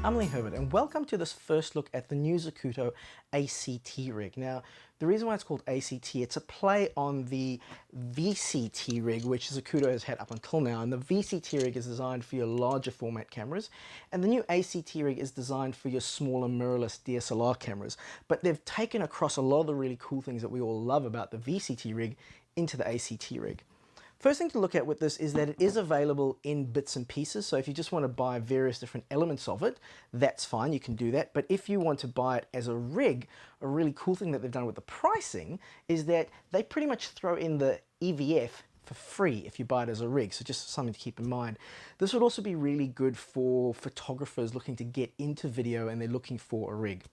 I'm Lee Herbert and welcome to this first look at the new Zacuto ACT rig. Now, the reason why it's called ACT, it's a play on the VCT rig, which Zacuto has had up until now. And the VCT rig is designed for your larger format cameras, and the new ACT rig is designed for your smaller mirrorless DSLR cameras. But they've taken across a lot of the really cool things that we all love about the VCT rig into the ACT rig. First thing to look at with this is that it is available in bits and pieces. So if you just want to buy various different elements of it, that's fine, you can do that. But if you want to buy it as a rig, a really cool thing that they've done with the pricing is that they pretty much throw in the EVF for free if you buy it as a rig. So just something to keep in mind. This would also be really good for photographers looking to get into video and they're looking for a rig.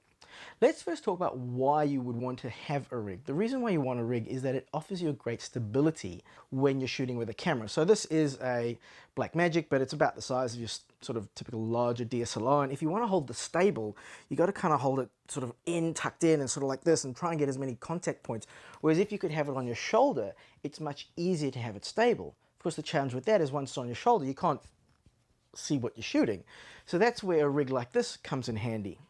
Let's first talk about why you would want to have a rig. The reason why you want a rig is that it offers you a great stability when you're shooting with a camera. So this is a Blackmagic, but it's about the size of your sort of typical larger DSLR. And if you want to hold the stable, you got to kind of hold it sort of tucked in and sort of like this and try and get as many contact points. Whereas if you could have it on your shoulder, it's much easier to have it stable. Of course, the challenge with that is once it's on your shoulder, you can't see what you're shooting. So that's where a rig like this comes in handy.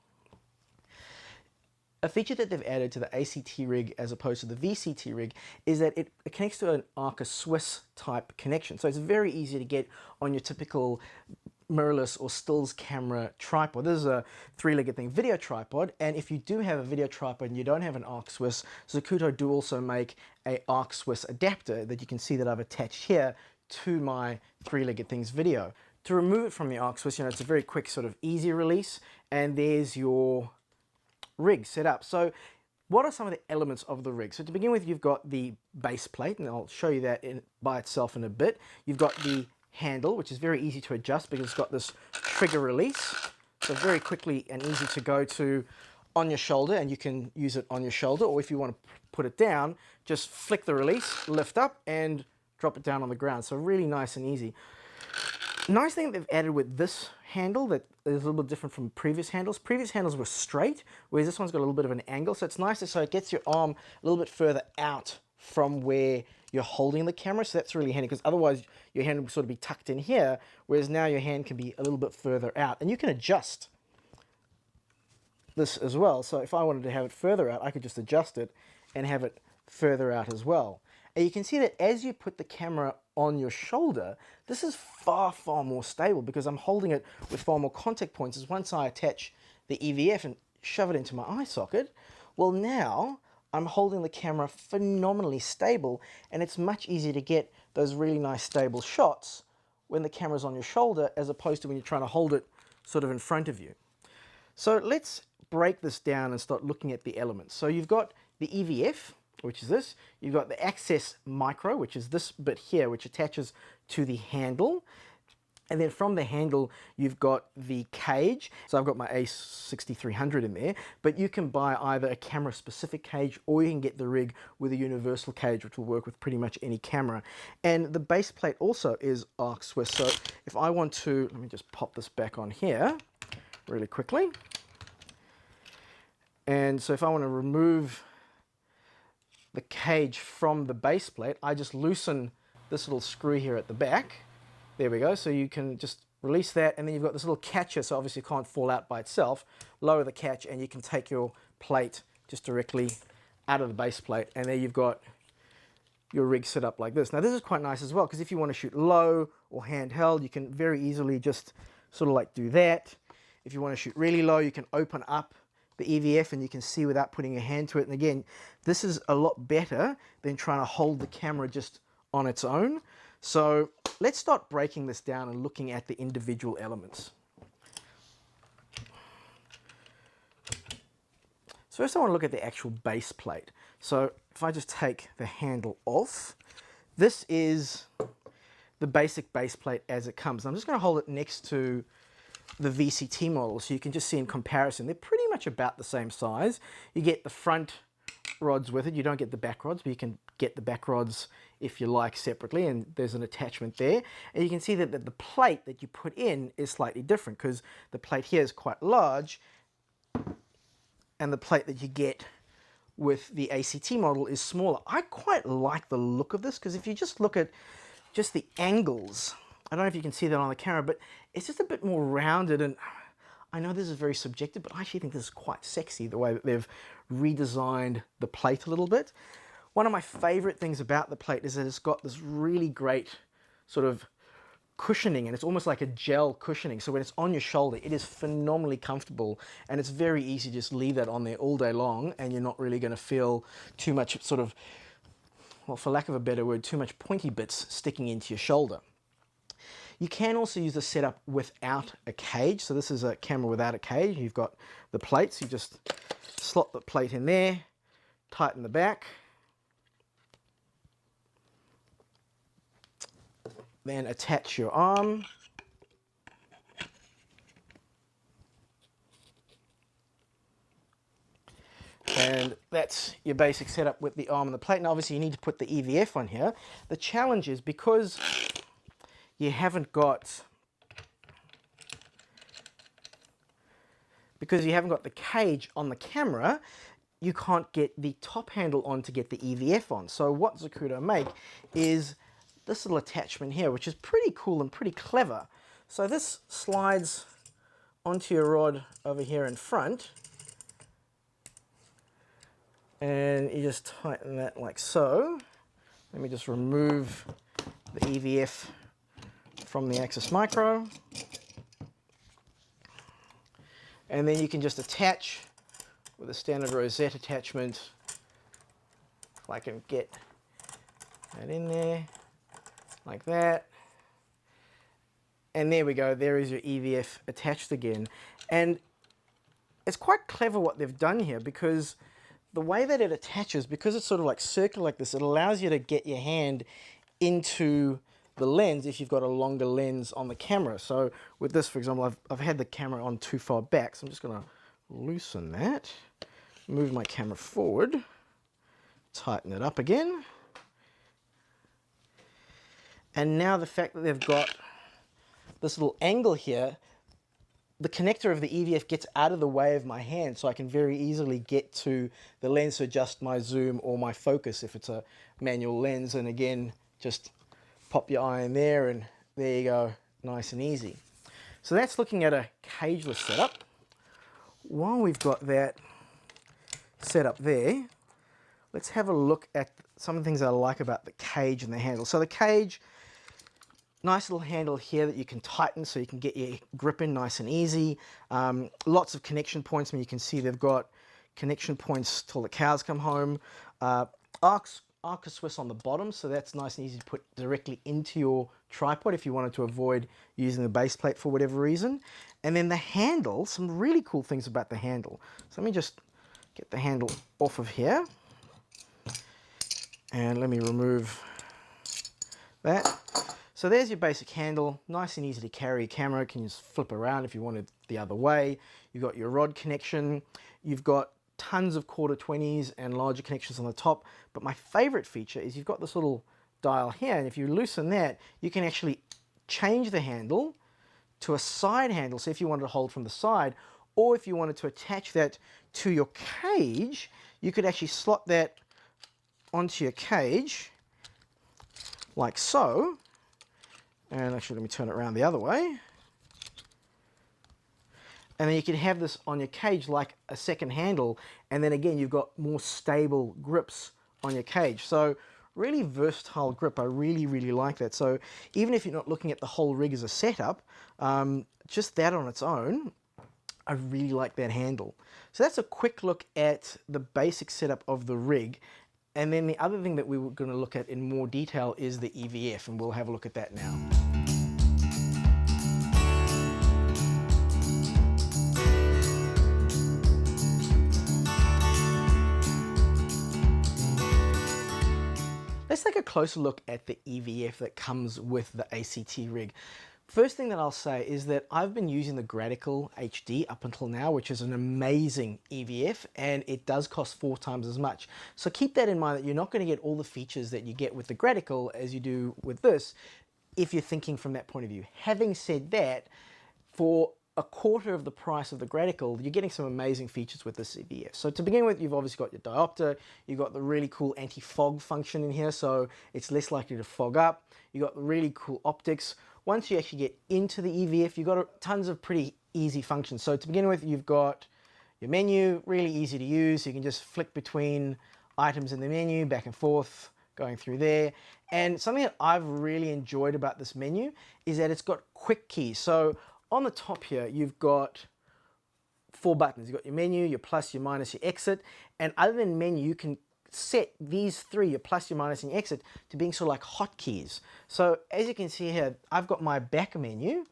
A feature that they've added to the ACT rig as opposed to the VCT rig is that it connects to an Arca Swiss type connection. So it's very easy to get on your typical mirrorless or stills camera tripod. This is a three-legged thing, video tripod, and if you do have a video tripod and you don't have an Arc Swiss, Zacuto do also make a Arc Swiss adapter that you can see that I've attached here to my three-legged things video. To remove it from the Arc Swiss, it's a very quick sort of easy release, and there's your rig set up. So what are some of the elements of the rig? So to begin with, you've got the base plate, and I'll show you that by itself in a bit. You've got the handle, which is very easy to adjust because it's got this trigger release. So very quickly and easy to go to on your shoulder, and you can use it on your shoulder, or if you want to put it down, just flick the release, lift up and drop it down on the ground. So really nice and easy. Nice thing that they've added with this handle that is a little bit different from previous handles. Previous handles were straight, whereas this one's got a little bit of an angle. So it's nice, so it gets your arm a little bit further out from where you're holding the camera. So that's really handy because otherwise your hand would sort of be tucked in here, whereas now your hand can be a little bit further out. And you can adjust this as well. So if I wanted to have it further out, I could just adjust it and have it further out as well. And you can see that as you put the camera on your shoulder, this is far, far more stable because I'm holding it with far more contact points. As once I attach the EVF and shove it into my eye socket, well now I'm holding the camera phenomenally stable, and it's much easier to get those really nice stable shots when the camera's on your shoulder as opposed to when you're trying to hold it sort of in front of you. So let's break this down and start looking at the elements. So you've got the EVF, which is this. You've got the Access Micro, which is this bit here, which attaches to the handle. And then from the handle, you've got the cage. So I've got my A6300 in there, but you can buy either a camera-specific cage or you can get the rig with a universal cage, which will work with pretty much any camera. And the base plate also is Arc Swiss. So if I want to, let me just pop this back on here really quickly. And so if I want to remove the cage from the base plate, I just loosen this little screw here at the back. There we go. So you can just release that, and then you've got this little catcher, so obviously it can't fall out by itself. Lower the catch and you can take your plate just directly out of the base plate, and there you've got your rig set up like this. Now this is quite nice as well because if you want to shoot low or handheld, you can very easily just sort of like do that. If you want to shoot really low, you can open up the EVF and you can see without putting your hand to it. And again, this is a lot better than trying to hold the camera just on its own. So let's start breaking this down and looking at the individual elements. So first I want to look at the actual base plate. So if I just take the handle off, this is the basic base plate as it comes. I'm just going to hold it next to the VCT model so you can just see in comparison. They're pretty much about the same size. You get the front rods with it. You don't get the back rods, but you can get the back rods if you like separately, and there's an attachment there. And you can see that the plate that you put in is slightly different because the plate here is quite large and the plate that you get with the ACT model is smaller. I quite like the look of this because if you just look at just the angles, I don't know if you can see that on the camera, but it's just a bit more rounded, and I know this is very subjective, but I actually think this is quite sexy, the way that they've redesigned the plate a little bit. One of my favorite things about the plate is that it's got this really great sort of cushioning, and it's almost like a gel cushioning. So when it's on your shoulder, it is phenomenally comfortable, and it's very easy to just leave that on there all day long, and you're not really going to feel too much sort of, well, for lack of a better word, too much pointy bits sticking into your shoulder. You can also use the setup without a cage. So this is a camera without a cage. You've got the plates. You just slot the plate in there, tighten the back, then attach your arm. And that's your basic setup with the arm and the plate. Now obviously you need to put the EVF on here. The challenge is because you haven't got the cage on the camera, you can't get the top handle on to get the EVF on. So what Zacuto make is this little attachment here, which is pretty cool and pretty clever. So this slides onto your rod over here in front, and you just tighten that like so. Let me just remove the EVF from the Axis Micro, and then you can just attach with a standard rosette attachment. If I can get that in there like that, and there we go, there is your EVF attached again. And it's quite clever what they've done here, because the way that it attaches, because it's sort of like circular like this, it allows you to get your hand into the lens if you've got a longer lens on the camera. So with this, for example, I've had the camera on too far back, so I'm just going to loosen that, move my camera forward, tighten it up again. And now the fact that they've got this little angle here, the connector of the EVF gets out of the way of my hand, so I can very easily get to the lens to adjust my zoom or my focus if it's a manual lens. And again, just pop your eye in there, and there you go, nice and easy. So that's looking at a cageless setup. While we've got that set up there, let's have a look at some of the things I like about the cage and the handle. So the cage, nice little handle here that you can tighten so you can get your grip in nice and easy. Lots of connection points. I mean, you can see they've got connection points till the cows come home. Arca Swiss on the bottom, so that's nice and easy to put directly into your tripod if you wanted to avoid using the base plate for whatever reason. And then the handle, some really cool things about the handle. So let me just get the handle off of here, and let me remove that. So there's your basic handle, nice and easy to carry. Your camera can just flip around if you wanted the other way. You've got your rod connection, you've got tons of quarter 20s and larger connections on the top, but my favorite feature is you've got this little dial here, and if you loosen that, you can actually change the handle to a side handle. So if you wanted to hold from the side, or if you wanted to attach that to your cage, you could actually slot that onto your cage like so. And actually, let me turn it around the other way. And then you can have this on your cage like a second handle, and then again you've got more stable grips on your cage. So really versatile grip. I really like that. So even if you're not looking at the whole rig as a setup, just that on its own, I really like that handle. So that's a quick look at the basic setup of the rig. And then the other thing that we were going to look at in more detail is the EVF, and we'll have a look at that now. Let's take a closer look at the EVF that comes with the ACT rig. First thing that I'll say is that I've been using the Gradical HD up until now, which is an amazing EVF, and it does cost 4 times as much. So keep that in mind, that you're not going to get all the features that you get with the Gradical as you do with this, if you're thinking from that point of view. Having said that, for a quarter of the price of the Gradical, you're getting some amazing features with this EVF. So to begin with, you've obviously got your diopter, you've got the really cool anti-fog function in here, so it's less likely to fog up. You've got the really cool optics. Once you actually get into the EVF, you've got tons of pretty easy functions. So to begin with, you've got your menu, really easy to use. You can just flick between items in the menu, back and forth, going through there. And something that I've really enjoyed about this menu is that it's got quick keys. So on the top here, you've got 4 buttons. You've got your menu, your plus, your minus, your exit. And other than menu, you can set these 3, your plus, your minus, and your exit, to being sort of like hotkeys. So as you can see here, I've got my back menu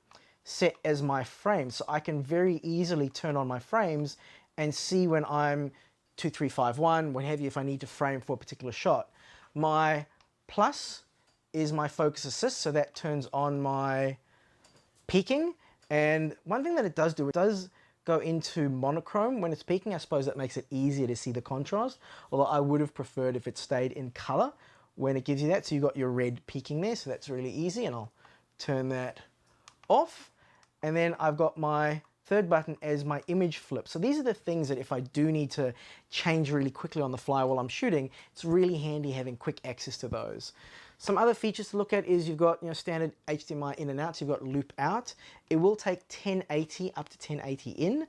set as my frame. So I can very easily turn on my frames and see when I'm 2, 3, 5, 1, what have you, if I need to frame for a particular shot. My plus is my focus assist, so that turns on my peaking. And one thing that it does do, it does go into monochrome when it's peaking. I suppose that makes it easier to see the contrast, although I would have preferred if it stayed in color when it gives you that. So you've got your red peaking there, so that's really easy, and I'll turn that off. And then I've got my third button as my image flip. So these are the things that if I do need to change really quickly on the fly while I'm shooting, it's really handy having quick access to those. Some other features to look at is you've got, standard HDMI in and out, so you've got loop out. It will take 1080 up to 1080 in.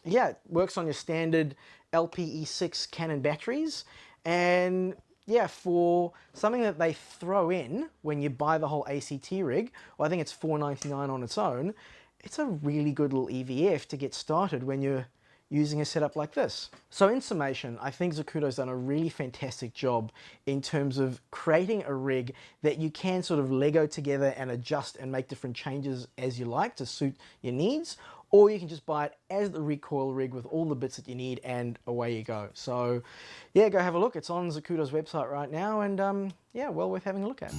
Yeah, it works on your standard LPE6 Canon batteries. And yeah, for something that they throw in when you buy the whole ACT rig, well, I think it's $4.99 on its own, it's a really good little EVF to get started when you're using a setup like this. So in summation, I think Zacuto's done a really fantastic job in terms of creating a rig that you can sort of Lego together and adjust and make different changes as you like to suit your needs, or you can just buy it as the recoil rig with all the bits that you need and away you go. So yeah, go have a look. It's on Zacuto's website right now, and yeah, well worth having a look at.